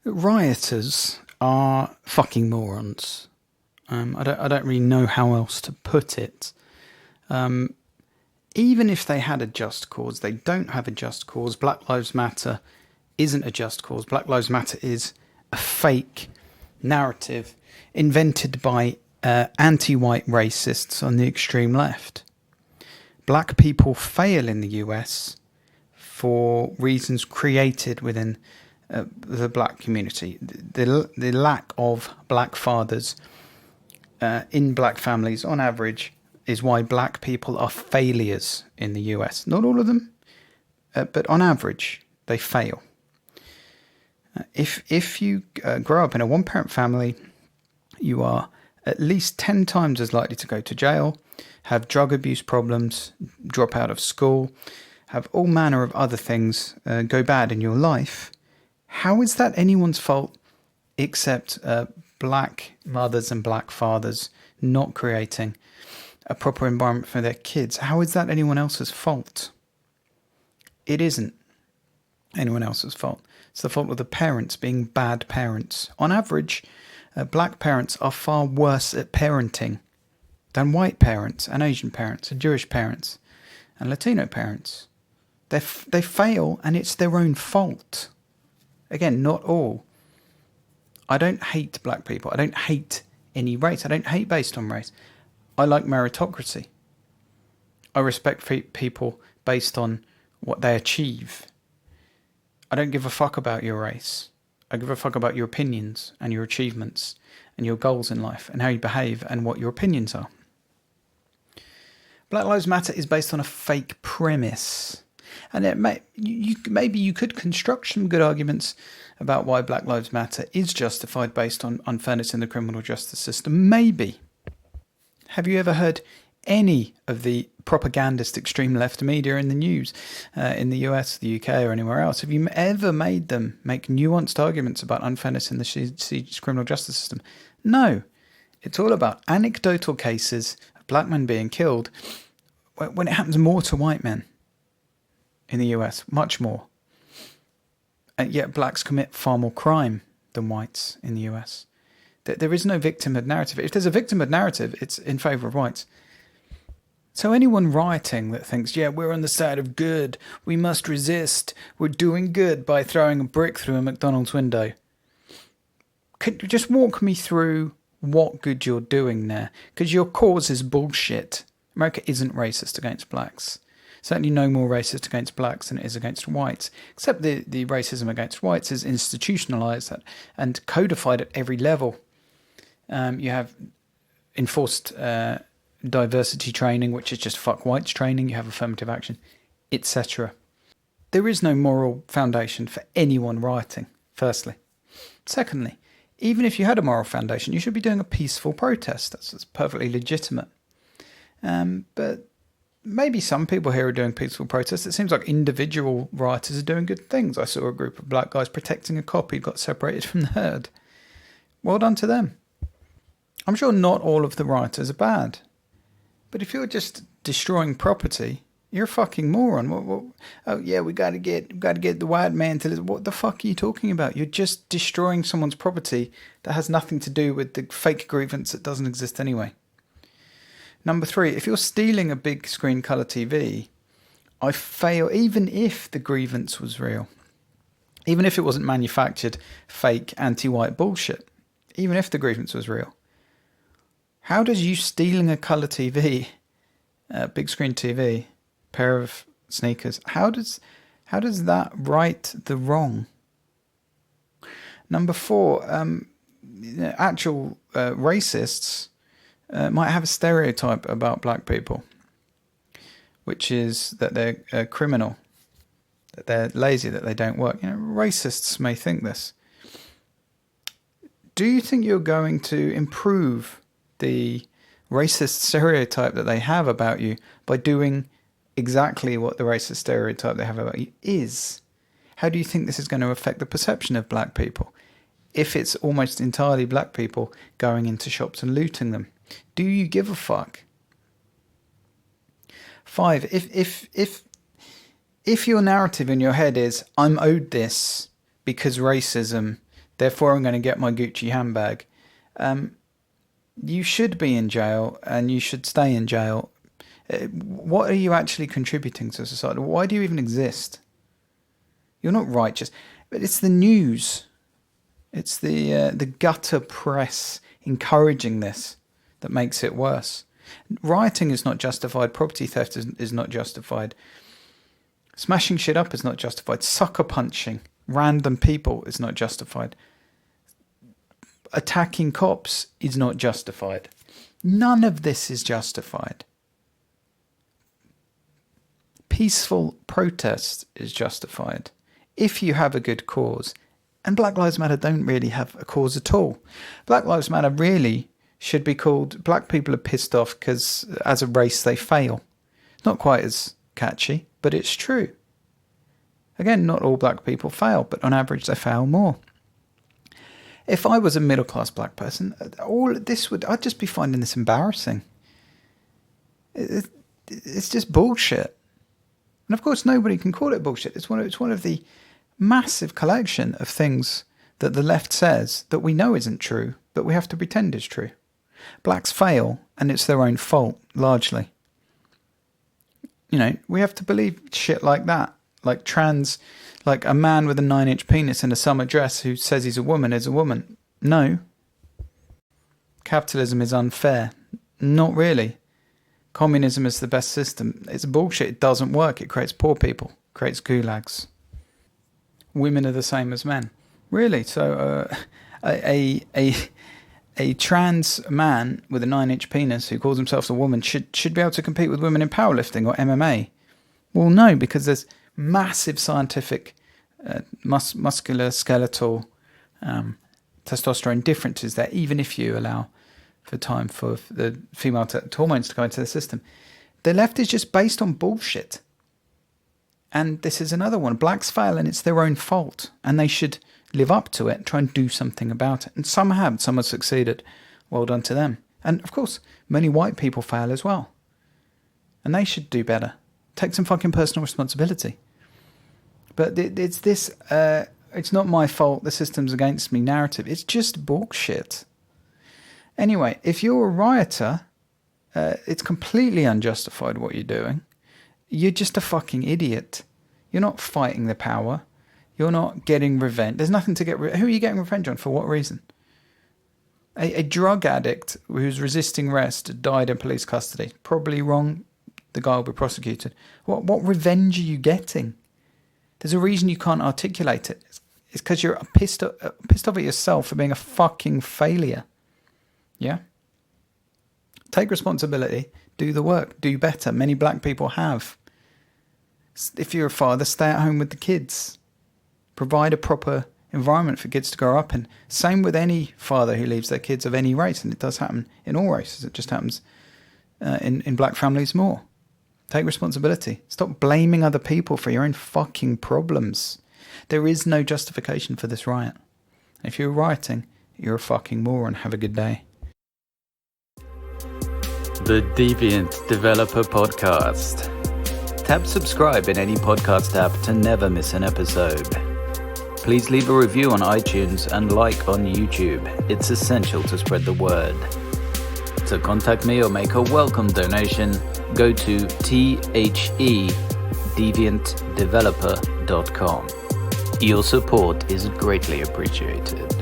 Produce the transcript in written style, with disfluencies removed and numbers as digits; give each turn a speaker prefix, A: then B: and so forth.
A: Rioters are fucking morons. I don't really know how else to put it. Even if they had a just cause, they don't have a just cause. Black Lives Matter isn't a just cause. Black Lives Matter is a fake narrative invented by anti-white racists on the extreme left. Black people fail in the US for reasons created within the black community. The lack of black fathers in black families, on average, is why black people are failures in the US. Not all of them, but on average, they fail. If you grow up in a one-parent family, you are at least 10 times as likely to go to jail, have drug abuse problems, drop out of school, have all manner of other things go bad in your life. How is that anyone's fault except black mothers and black fathers not creating a proper environment for their kids? How is that anyone else's fault? It isn't anyone else's fault. It's the fault of the parents being bad parents. On average, black parents are far worse at parenting than white parents and Asian parents and Jewish parents and Latino parents. They fail, and it's their own fault. Again, not all. I don't hate black people. I don't hate any race. I don't hate based on race. I like meritocracy. I respect people based on what they achieve. I don't give a fuck about your race. I give a fuck about your opinions and your achievements and your goals in life and how you behave and what your opinions are. Black Lives Matter is based on a fake premise. And maybe you could construct some good arguments about why Black Lives Matter is justified based on unfairness in the criminal justice system. Maybe. Have you ever heard any of the propagandist extreme left media in the news in the US, the UK, or anywhere else? Have you ever made them make nuanced arguments about unfairness in the criminal justice system? No. It's all about anecdotal cases of black men being killed when it happens more to white men in the US, much more. And yet blacks commit far more crime than whites in the US. There is no victimhood narrative. If there's a victimhood narrative, it's in favour of whites. So anyone rioting that thinks, yeah, we're on the side of good, we must resist, we're doing good by throwing a brick through a McDonald's window. Could you just walk me through what good you're doing there? Because your cause is bullshit. America isn't racist against blacks. Certainly no more racist against blacks than it is against whites, except the racism against whites is institutionalised and codified at every level. You have enforced diversity training, which is just fuck whites training. You have affirmative action, etc. There is no moral foundation for anyone rioting, firstly. Secondly, even if you had a moral foundation, you should be doing a peaceful protest. That's perfectly legitimate. But maybe some people here are doing peaceful protests. It seems like individual rioters are doing good things. I saw a group of black guys protecting a cop who got separated from the herd. Well done to them. I'm sure not all of the rioters are bad. But if you're just destroying property, you're a fucking moron. Oh yeah, we got to get the white man to. What the fuck are you talking about? You're just destroying someone's property that has nothing to do with the fake grievance that doesn't exist anyway. Number 3, if you're stealing a big screen colour TV, I fail even if the grievance was real. Even if it wasn't manufactured, fake, anti-white bullshit. Even if the grievance was real. How does you stealing a colour TV, a big screen TV, pair of sneakers, how does that right the wrong? Number 4, actual racists might have a stereotype about black people, which is that they're criminal, that they're lazy, that they don't work. Racists may think this. Do you think you're going to improve the racist stereotype that they have about you by doing exactly what the racist stereotype they have about you is? How do you think this is going to affect the perception of black people if it's almost entirely black people going into shops and looting them? Do you give a fuck? 5, if your narrative in your head is, I'm owed this because racism, therefore I'm going to get my Gucci handbag. You should be in jail, and you should stay in jail. What are you actually contributing to society? Why do you even exist? You're not righteous. But it's the news. It's the gutter press encouraging this that makes it worse. Rioting is not justified. Property theft is not justified. Smashing shit up is not justified. Sucker punching random people is not justified. Attacking cops is not justified. None of this is justified. Peaceful protest is justified if you have a good cause. And Black Lives Matter don't really have a cause at all. Black Lives Matter really should be called Black People Are Pissed Off Because as a race they fail. Not quite as catchy, but it's true. Again, not all black people fail, but on average they fail more. If I was a middle-class black person, I'd just be finding this embarrassing. It's just bullshit. And of course, nobody can call it bullshit. It's one of the massive collection of things that the left says that we know isn't true, but we have to pretend is true. Blacks fail, and it's their own fault, largely. We have to believe shit like that. Like a man with a 9-inch penis in a summer dress who says he's a woman is a woman. No. Capitalism is unfair. Not really. Communism is the best system. It's bullshit. It doesn't work. It creates poor people. It creates gulags. Women are the same as men. Really? So a trans man with a 9-inch penis who calls himself a woman should be able to compete with women in powerlifting or MMA? Well, no, because there's massive scientific muscular skeletal testosterone differences there, even if you allow for time for the female hormones to go into the system. The left is just based on bullshit. And this is another one. Blacks fail and it's their own fault. And they should live up to it and try and do something about it. And some have. Some have succeeded. Well done to them. And of course, many white people fail as well. And they should do better. Take some fucking personal responsibility. But it's this, it's not my fault, the system's against me narrative. It's just bullshit. Anyway, if you're a rioter, it's completely unjustified what you're doing. You're just a fucking idiot. You're not fighting the power. You're not getting revenge. There's nothing to get who are you getting revenge on? For what reason? A drug addict who's resisting arrest died in police custody. Probably wrong. The guy will be prosecuted. What revenge are you getting? There's a reason you can't articulate it. It's because you're pissed off at yourself for being a fucking failure. Yeah? Take responsibility. Do the work. Do better. Many black people have. If you're a father, stay at home with the kids. Provide a proper environment for kids to grow up in. Same with any father who leaves their kids of any race, and it does happen in all races. It just happens in black families more. Take responsibility. Stop blaming other people for your own fucking problems. There is no justification for this riot. If you're rioting, you're a fucking moron. Have a good day.
B: The Deviant Developer Podcast. Tap subscribe in any podcast app to never miss an episode. Please leave a review on iTunes and like on YouTube. It's essential to spread the word. To contact me or make a welcome donation, go to thedeviantdeveloper.com. Your support is greatly appreciated.